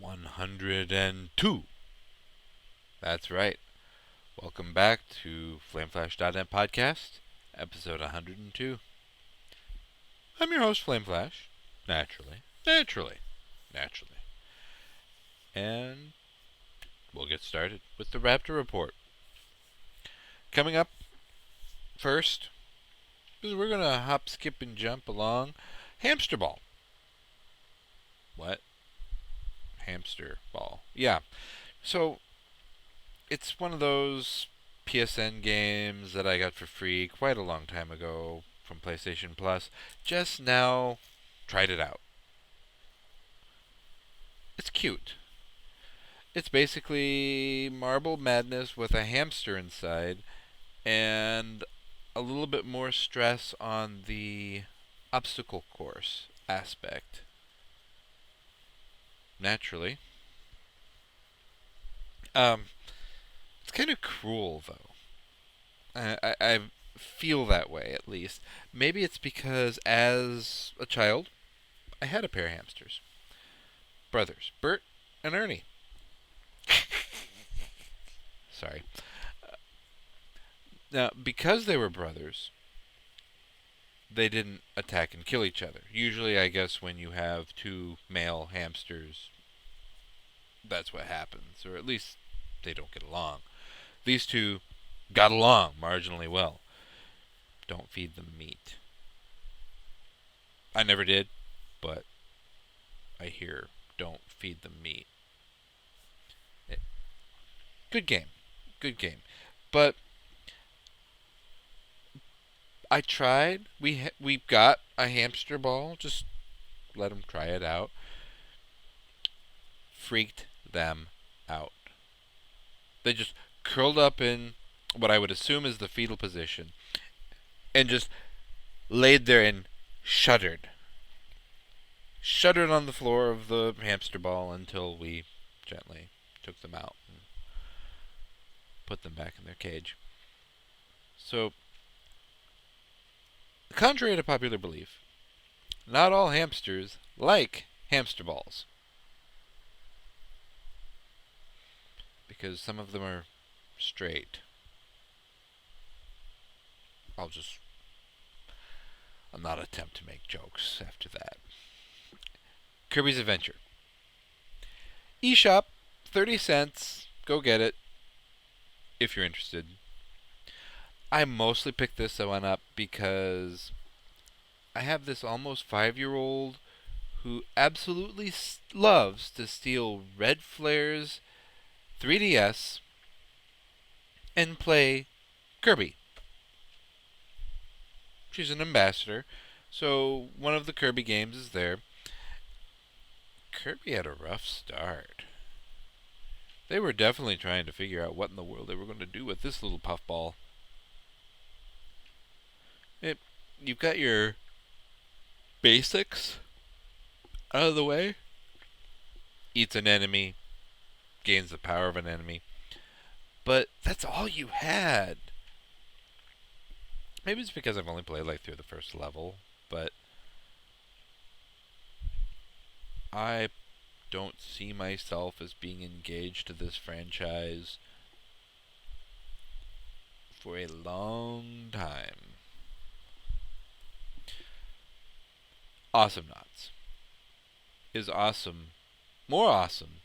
102. That's right. Welcome back to FlameFlash.net Podcast, episode 102. I'm your host, FlameFlash. Naturally. And we'll get started with the Raptor Report. Coming up first, we're going to hop, skip, and jump along. Hamster ball. What? Hamster ball. Yeah. So, it's one of those PSN games that I got for free quite a long time ago from PlayStation Plus. Just now tried it out. It's cute. It's basically Marble Madness with a hamster inside and a little bit more stress on the obstacle course aspect. Naturally. It's kind of cruel, though. I feel that way, at least. Maybe it's because, as a child, I had a pair of hamsters. Brothers, Bert and Ernie. Sorry. Now, because they were brothers, they didn't attack and kill each other. Usually, I guess, when you have two male hamsters, that's what happens. Or at least they don't get along. These two got along marginally well. Don't feed them meat. I never did, but I hear don't feed them meat. Good game. But I tried. We got a hamster ball. Just let them try it out. Freaked them out. They just curled up in what I would assume is the fetal position and just laid there and shuddered. Shuddered on the floor of the hamster ball until we gently took them out and put them back in their cage. So, contrary to popular belief, not all hamsters like hamster balls. Because some of them are straight. I'll not attempt to make jokes after that. Kirby's Adventure. eShop, 30 cents. Go get it if you're interested. I mostly picked this one up because I have this almost 5-year-old who absolutely loves to steal Red Flare's 3DS and play Kirby. She's an ambassador, so one of the Kirby games is there. Kirby had a rough start. They were definitely trying to figure out what in the world they were going to do with this little puffball. You've got your basics out of the way. Eats an enemy, gains the power of an enemy. But that's all you had. Maybe it's because I've only played through the first level, but I don't see myself as being engaged to this franchise for a long time. Awesome Knots is awesome, more awesome,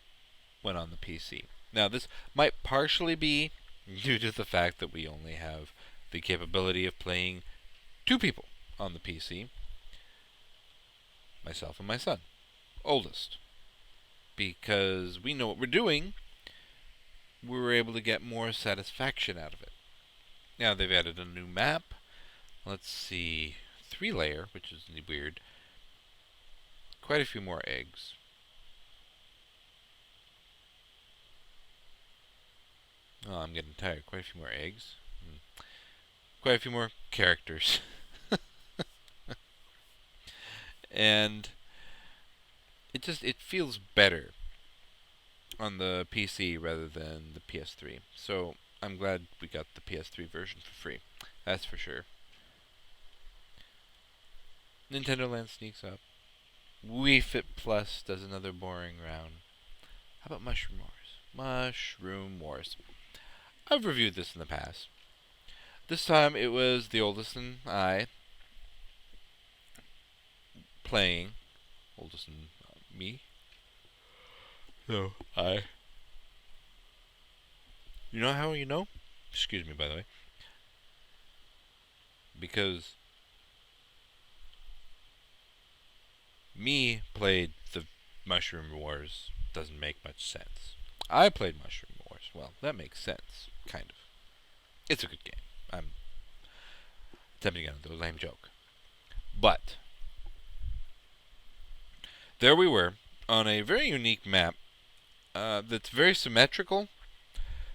when on the PC. Now, this might partially be due to the fact that we only have the capability of playing 2 people on the PC. Myself and my son, oldest. Because we know what we're doing, we were able to get more satisfaction out of it. Now, they've added a new map. Let's see, 3-layer, which is weird. Quite a few more eggs. Oh, I'm getting tired. Quite a few more eggs. Quite a few more characters. And it feels better on the PC rather than the PS3. So I'm glad we got the PS3 version for free. That's for sure. Nintendo Land sneaks up. Wii Fit Plus does another boring round. How about Mushroom Wars? Mushroom Wars. I've reviewed this in the past. This time it was the oldest and I playing. Oldest and me? No, I. You know how you know? Excuse me, by the way. Because me played the Mushroom Wars doesn't make much sense. I played Mushroom Wars. Well, that makes sense, kind of. It's a good game. I'm attempting another lame joke. But there we were on a very unique map that's very symmetrical.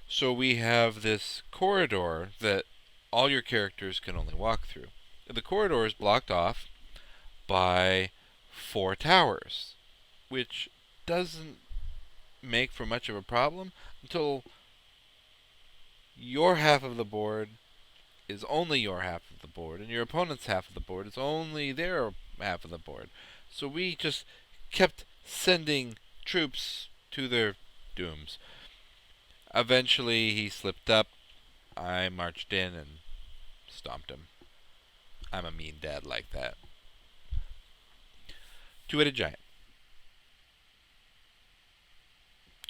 So we have this corridor that all your characters can only walk through. The corridor is blocked off by 4 towers, which doesn't make for much of a problem until your half of the board is only your half of the board, and your opponent's half of the board is only their half of the board. So we just kept sending troops to their dooms. Eventually, he slipped up. I marched in and stomped him. I'm a mean dad like that. Two-headed giant.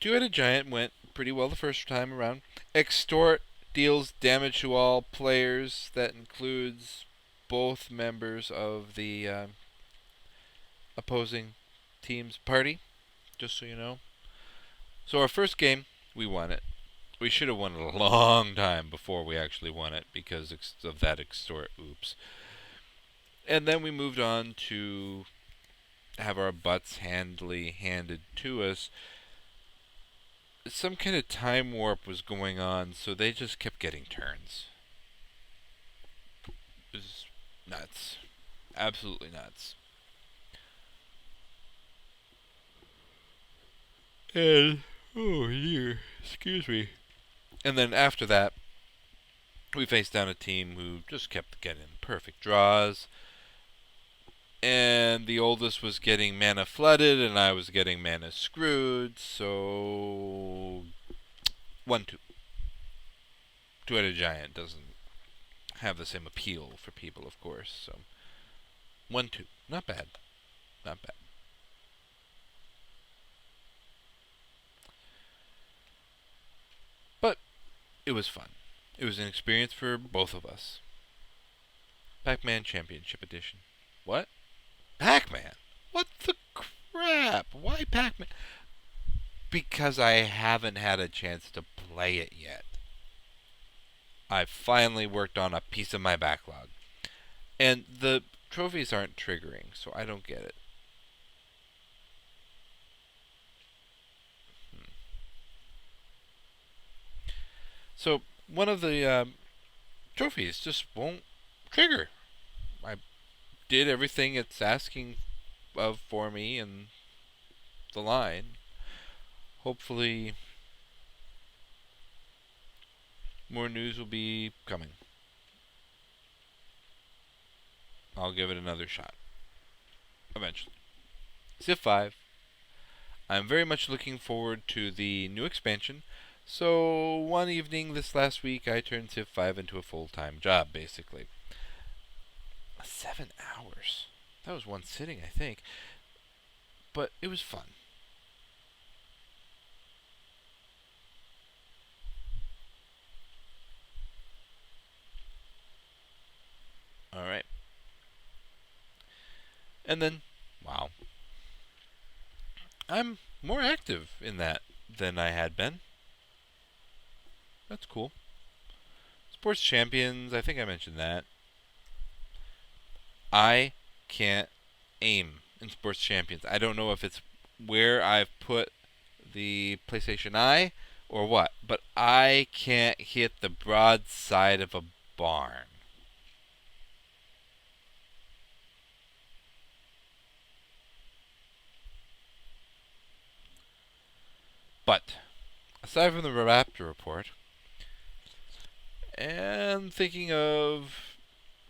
Two-headed giant went pretty well the first time around. Extort deals damage to all players. That includes both members of the opposing team's party, just so you know. So our first game, we won it. We should have won it a long time before we actually won it because of that extort oops. And then we moved on to have our butts handed to us. Some kind of time warp was going on, so they just kept getting turns. It was nuts. Absolutely nuts. And, oh dear, excuse me. And then after that, we faced down a team who just kept getting perfect draws. And the oldest was getting mana flooded, and I was getting mana screwed, so 1-2. Two-headed giant doesn't have the same appeal for people, of course, so 1-2. Not bad. Not bad. But it was fun. It was an experience for both of us. Pac-Man Championship Edition. What? Pac-Man? What the crap? Why Pac-Man? Because I haven't had a chance to play it yet. I finally worked on a piece of my backlog. And the trophies aren't triggering, so I don't get it. So one of the trophies just won't trigger. I did everything it's asking of for me in the line. Hopefully more news will be coming. I'll give it another shot. Eventually. CivV. I'm very much looking forward to the new expansion. So one evening this last week, I turned CivV into a full-time job, basically. 7 hours. That was one sitting, I think. But it was fun. Alright. And then, wow. I'm more active in that than I had been. That's cool. Sports Champions, I think I mentioned that. I can't aim in Sports Champions. I don't know if it's where I've put the PlayStation Eye or what, but I can't hit the broad side of a barn. But aside from the Raptor report, and thinking of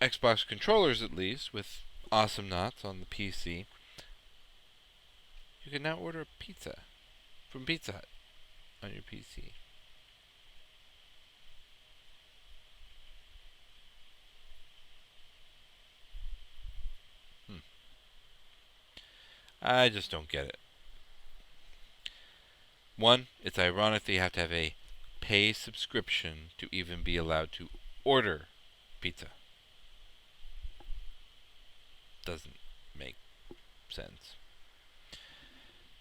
Xbox controllers at least, with Awesome Knots on the PC, you can now order a pizza from Pizza Hut on your PC. Hmm. I just don't get it. One, it's ironic that you have to have a pay subscription to even be allowed to order pizza. Doesn't make sense.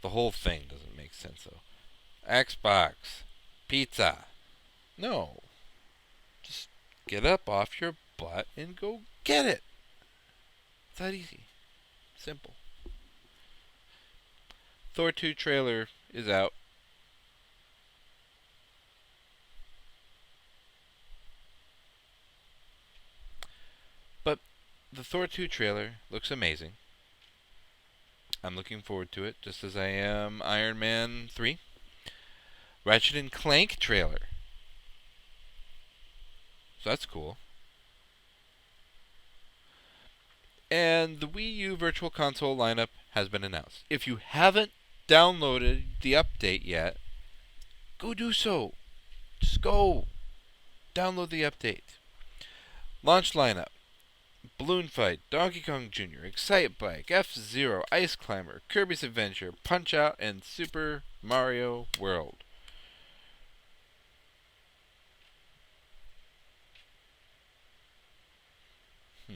The whole thing doesn't make sense, though. Xbox, pizza. No. Just get up off your butt and go get it. It's that easy. Simple. Thor 2 trailer is out. But the Thor 2 trailer looks amazing. I'm looking forward to it, just as I am Iron Man 3. Ratchet and Clank trailer. So that's cool. And the Wii U Virtual Console lineup has been announced. If you haven't downloaded the update yet, go do so. Just go. Download the update. Launch lineup. Balloon Fight, Donkey Kong Jr., Excite Bike, F-Zero, Ice Climber, Kirby's Adventure, Punch-Out!, and Super Mario World. Hmm.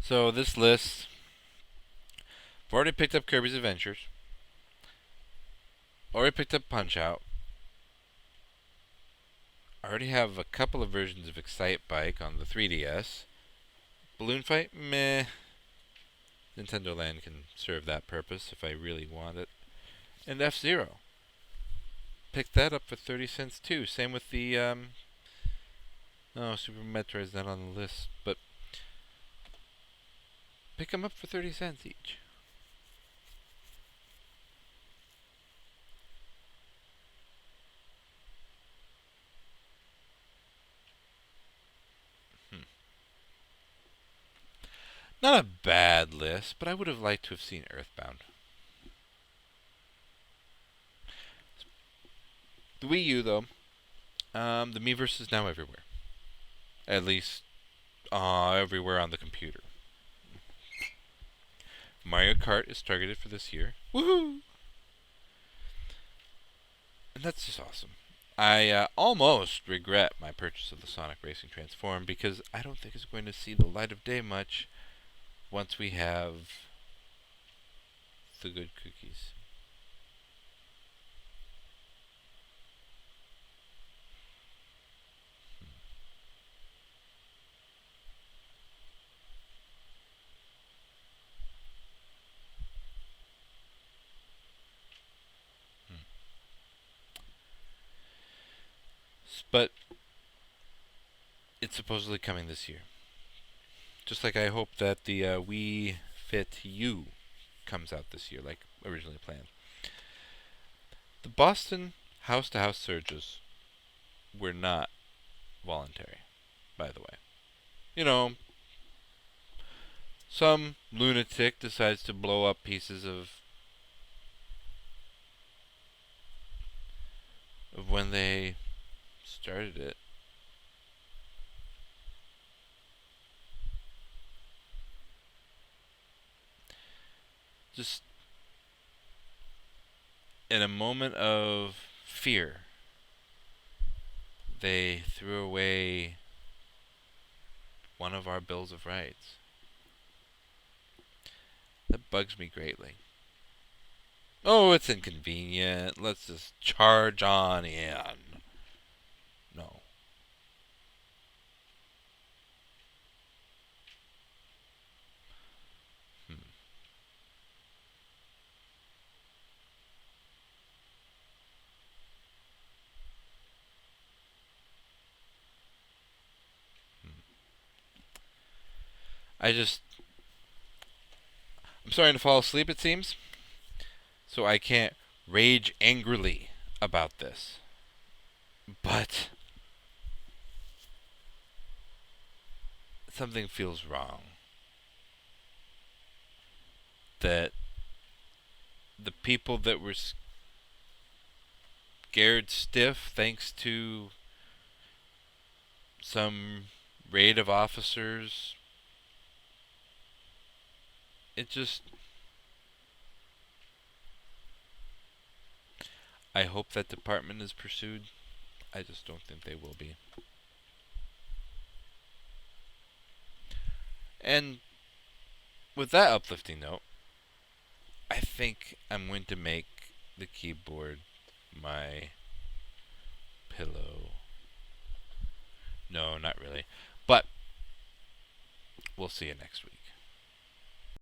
So this list, I've already picked up Kirby's Adventures. Already picked up Punch-Out!. I already have a couple of versions of Excite Bike on the 3DS. Balloon Fight, meh. Nintendo Land can serve that purpose if I really want it. And F-Zero. Picked that up for 30 cents too. Same with the, no, Super Metroid's not on the list, but pick them up for 30 cents each. Hmm. Not a bad list, but I would have liked to have seen Earthbound. The Wii U, though, the Miiverse is now everywhere. At least, everywhere on the computer. Mario Kart is targeted for this year. Woohoo! And that's just awesome. I almost regret my purchase of the Sonic Racing Transform because I don't think it's going to see the light of day much once we have the good cookies. Hmm. But it's supposedly coming this year. Just like I hope that the Wii Fit U comes out this year, like originally planned. The Boston house-to-house surges were not voluntary, by the way. You know, some lunatic decides to blow up pieces of when they started it. Just in a moment of fear, they threw away one of our Bills of Rights. That bugs me greatly. Oh, it's inconvenient. Let's just charge on in. No. Hmm. Hmm. I'm starting to fall asleep, it seems. So I can't rage angrily about this. But something feels wrong. That the people that were scared stiff thanks to some raid of officers, it just... I hope that department is pursued. I just don't think they will be. And with that uplifting note, I think I'm going to make the keyboard my pillow. No, not really. But we'll see you next week.